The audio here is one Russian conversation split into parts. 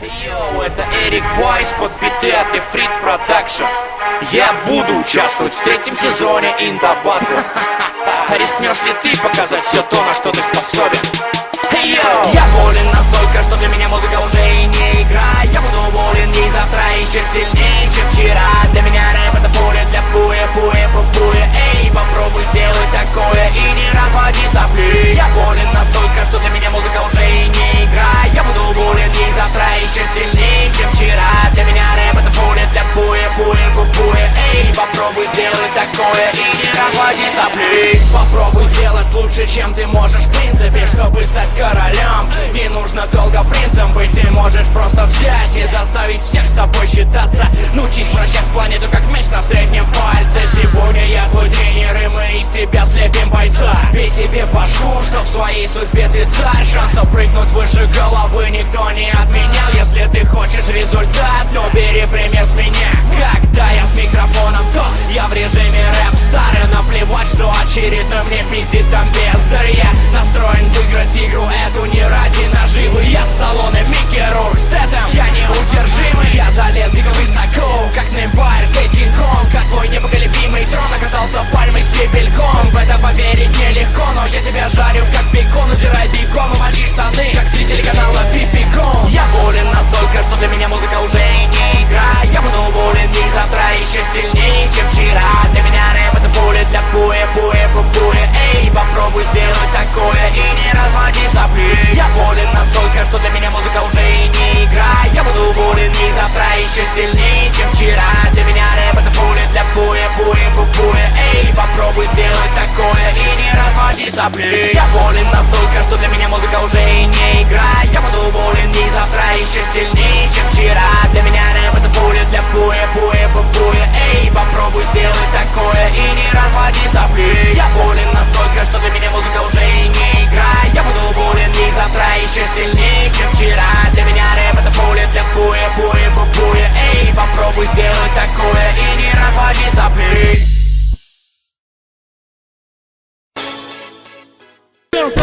Йоу, это Эрик Вайс под биты от Efrit Production. Я буду участвовать в третьем сезоне In The Battle. Рискнешь ли ты показать все то, на что ты способен? Йоу! Я болен настолько, что для меня музыка уже и не игра. Я буду болен и завтра еще сильнее, чем вчера. Для меня рэп это поле для пуэ. Эй, попробуй сделать такое и не разводи сопли. Я болен настолько, что для меня музыка уже и не игра. Я буду болен и завтра еще сильнее, чем вчера. Для меня рэп это поле для пуэ. Эй, попробуй сделать такое и не разводи сопли. Попробуй сделать лучше, чем ты можешь в принципе, чтобы стать королем. Не нужно долго принцем быть, ты можешь просто взять и заставить всех с тобой считаться. Научись вращать планету как мяч на среднем пальце. Сегодня я твой тренер, и мы из тебя слепим бойца. Бей себе в башку, что в своей судьбе ты царь. Шансов прыгнуть выше головы никто не отменял. Если ты хочешь результат, то бери пример с меня. Когда я с микрофоном, то я в режиме рэп-стар. И наплевать, что очередной мне пиздит там бездарь. Я настроен выиграть игру эту не ради наживы. Я Сталлоне, Микки Рурк, Стэтэм, я неудержимый. Я залез дико высоко, как Нембайр, Стейт Кинг-Конг. Как твой непоколебимый трон оказался пальмой стебельком. В это поверить нелегко, но я тебя жарю как бекон. Удирай бегом и мочи штаны, как с телеканала Пипикон. Я болен настолько, что для меня музыка уже и не игра. Я буду болен и завтра еще сильнее, чем вчера. Для меня рэп это поле для пуэ. Эй, попробуй сделать такое и не разводи сопли. Я болен настолько, что для меня музыка уже и не игра. Я буду болен и завтра еще сильнее, чем вчера. Для меня рэп это поле для пуэ. Эй, попробуй сделать такое и не разводи сопли. Я болен настолько, что для меня музыка уже и не игра. Я буду болен и завтра еще сильнее, чем вчера. Для меня рэп это поле для пуэ. Эй, попробуй сделать такое и не разводи сопли. Я болен настолько, что для меня музыка уже и не игра. Я буду болен и завтра еще сильнее, чем вчера. Для меня рэп это поле для пуэ. Эй, попробуй сделать такое и не разводи сопли. Bounce,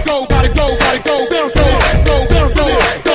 go, gotta go, bounce, go, bounce.